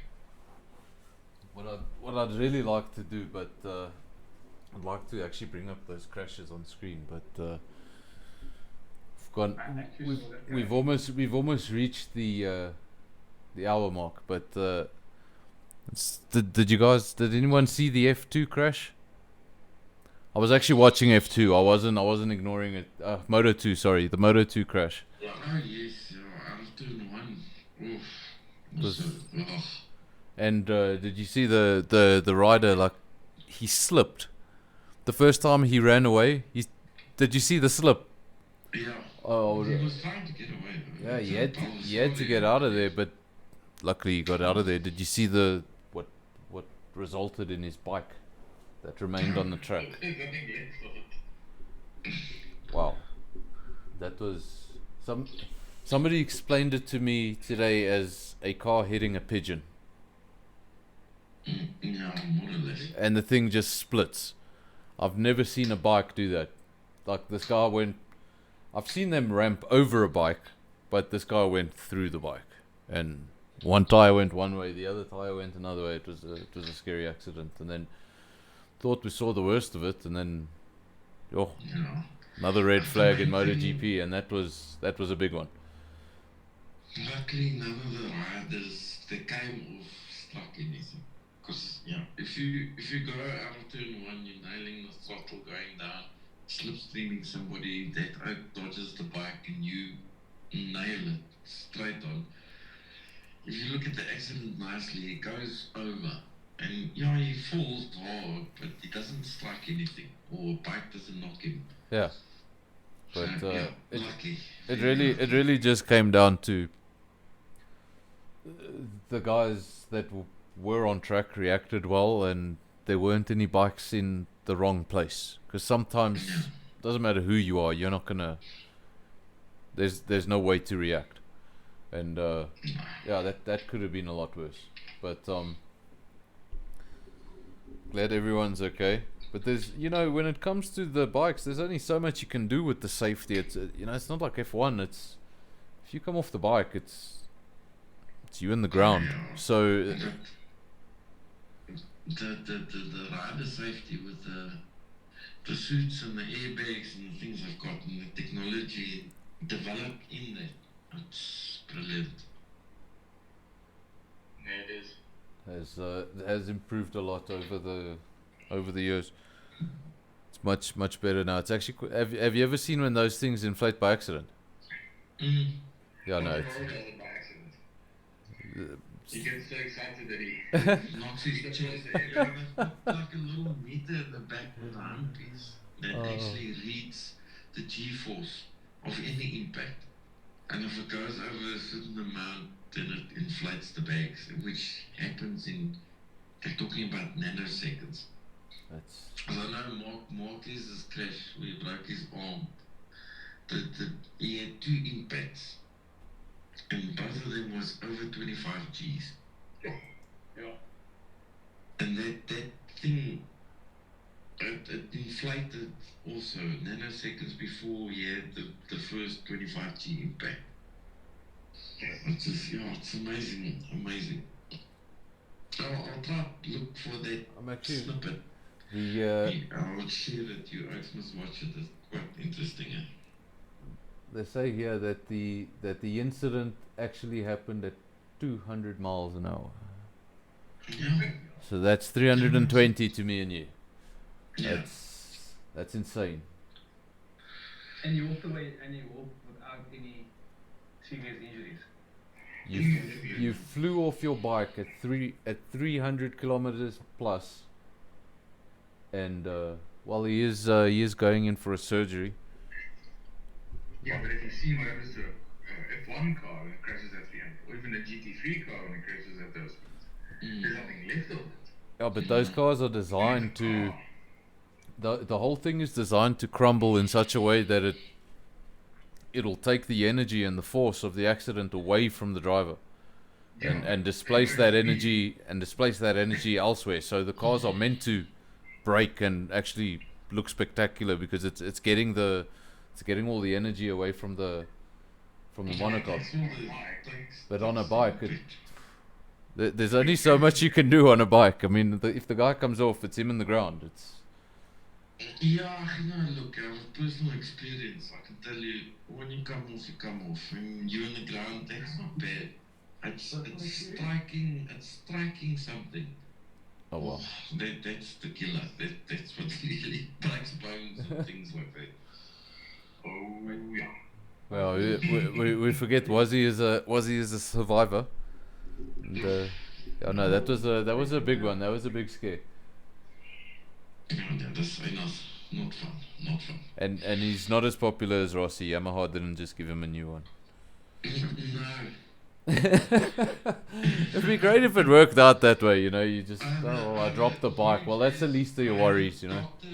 What I'd really like to do, but I'd like to actually bring up those crashes on screen, but we've almost reached the hour mark. But did anyone see the F2 crash? I was actually watching F2. I wasn't ignoring it. Moto 2, sorry, the Moto 2 crash. Yeah. Oh yes, out of turn one. And did you see the rider, like, he slipped the first time he ran away? Did you see the slip? Yeah. Oh, he was trying to get away. yeah, he had to get out of there, but luckily he got out of there. Did you see what resulted in his bike that remained on the track? Wow, that was somebody explained it to me today as a car hitting a pigeon. Yeah, more or less. And the thing just splits. I've never seen a bike do that. Like, this guy went. I've seen them ramp over a bike, but this guy went through the bike, and one tire went one way, the other tire went another way. It was a scary accident, and then thought we saw the worst of it, and then another red flag in MotoGP, and that was a big one. Luckily, none of the riders they came off struck anything. Because if you go out of turn one, you're nailing the throttle going down, slipstreaming somebody, that dodges the bike and you nail it straight on. If you look at the accident nicely, it goes over and he falls hard, but he doesn't strike anything or a bike doesn't knock him. Yeah, but lucky. It really just came down to the guys that were on track reacted well, and there weren't any bikes in the wrong place. Because sometimes it doesn't matter who you are, you're not gonna. There's no way to react, and that could have been a lot worse. But glad everyone's okay. But there's when it comes to the bikes, there's only so much you can do with the safety. It's it's not like F1. It's if you come off the bike, it's you in the ground. So the rider safety with the suits and the airbags and the things I've got and the technology developed in there, it's brilliant. Yeah, it is. has improved a lot over the years. It's much better now. It's actually have you ever seen when those things inflate by accident? Yeah, no. It's by accident. He gets so excited that he knocks his chest. Like a little meter in the back of the handpiece that actually reads the G-force of any impact. And if it goes over a certain amount, then it inflates the bags, which happens they're talking about nanoseconds. Because I know Marquez's crash where he broke his arm, he had 2 impacts. And both of them was over 25 Gs. Yeah. And that thing, it inflated also nanoseconds before he had the first 25 G impact. It's just, it's amazing. I'll try to look for that I'm actually snippet. I would share that you guys must watch it. It's quite interesting. they say here that the incident actually happened at 200 miles an hour. Yeah. So that's 320 to me and you. Yeah. That's insane. And you walked away and you walked without any serious injuries. You flew off your bike at 300 kilometers plus, and while he is going in for a surgery. Yeah, but if you see what happens to a F1 car when it crashes at 300, or even a GT3 car when it crashes at those speeds, there's nothing left of it. Yeah, but those cars are designed to. The whole thing is designed to crumble in such a way that it'll take the energy and the force of the accident away from the driver, and displace that energy elsewhere. So the cars are meant to brake and actually look spectacular because it's getting all the energy away from the monocoque. But on a bike, there's only so much you can do on a bike. I mean, if the guy comes off, it's him in the ground. It's Yeah, look, I have personal experience. I can tell you, when you come off, you come off. When you're on the ground, that's not bad. It's striking something. oh well. That's the killer. That's what really breaks bones and things like that. Oh, yeah. Well, we forget Wazzy is a survivor. And, yeah, no, that was a big one. That was a big scare. Yeah, that's not fun. Not fun. And he's not as popular as Rossi. Yamaha didn't just give him a new one. No. It'd be great if it worked out that way, you know. You just I dropped the bike. Well, that's the least of your worries, you know. Doctor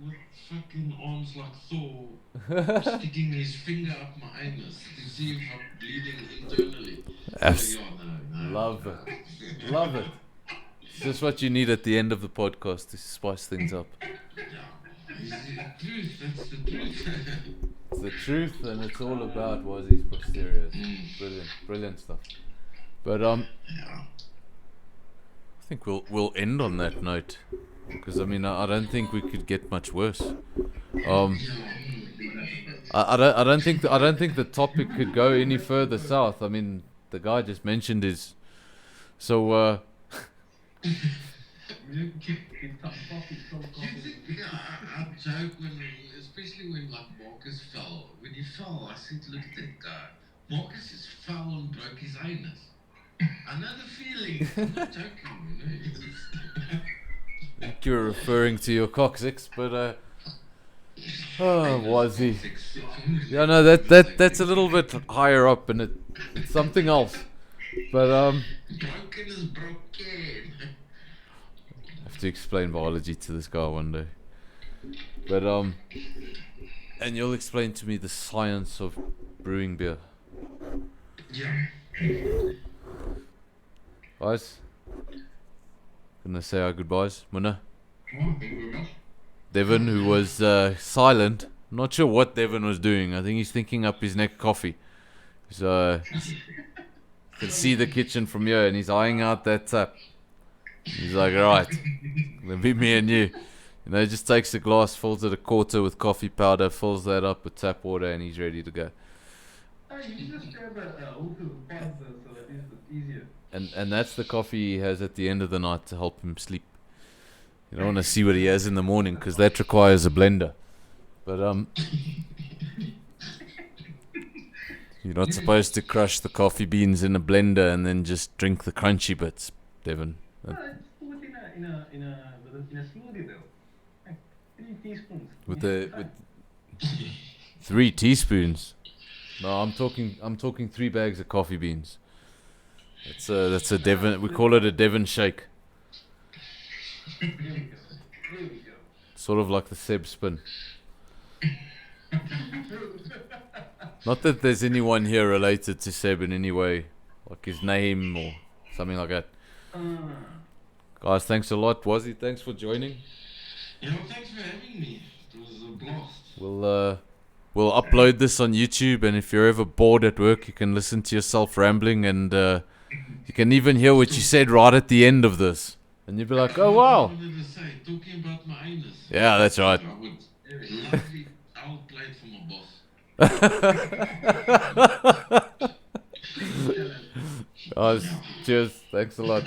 with fucking arms like Thor, sticking his finger up my anus to see if I'm bleeding internally. So, yeah, no. Love it. It's just what you need at the end of the podcast to spice things up. Yeah. It's the truth. That's the truth. It's the truth, and it's all about Wazzy's posterior. Brilliant stuff. But Yeah. I think we'll end on that note, because I mean I don't think we could get much worse. I don't think the topic could go any further south. I mean, the guy just mentioned his. So You keep some coffee. I joke especially when like Marcus fell. When he fell, I said, look at that guy. Marcus just fell and broke his anus. I know the feeling. I'm not joking, I think you're referring to your coccyx, but was he? Yeah, no, that's a little bit higher up, and it's something else. But Broken is broken. I have to explain biology to this guy one day. But and you'll explain to me the science of brewing beer. Yeah. Guys, gonna say our goodbyes. Muna, Thank you very much. Devon, who was silent. I'm not sure what Devon was doing. I think he's thinking up his next coffee. So can see the kitchen from here, and he's eyeing out that tap. He's like, right, it'll be me and you. You know, he just takes a glass, fills it a quarter with coffee powder, fills that up with tap water, and he's ready to go. You just grab a hole to the pot so that it's easier. And that's the coffee he has at the end of the night to help him sleep. You don't want to see what he has in the morning, because that requires a blender. But you're not supposed to crush the coffee beans in a blender and then just drink the crunchy bits, Devon. Just put it in a smoothie though. Like 3 teaspoons. With 3 teaspoons. No, I'm talking 3 bags of coffee beans. That's a Devon. We call it a Devon shake. There we go. Sort of like the Seb spin. Not that there's anyone here related to Seb in any way, like his name or something like that. Guys, thanks a lot. Wazzy, thanks for joining. Thanks for having me. It was a blast. We'll upload this on YouTube, and if you're ever bored at work, you can listen to yourself rambling and You can even hear what you said right at the end of this. And you'd be like, oh, wow. What did I say? Talking about my anus. Yeah, that's right. I would lovely outplay it for my boss. Oh, cheers. Thanks a lot.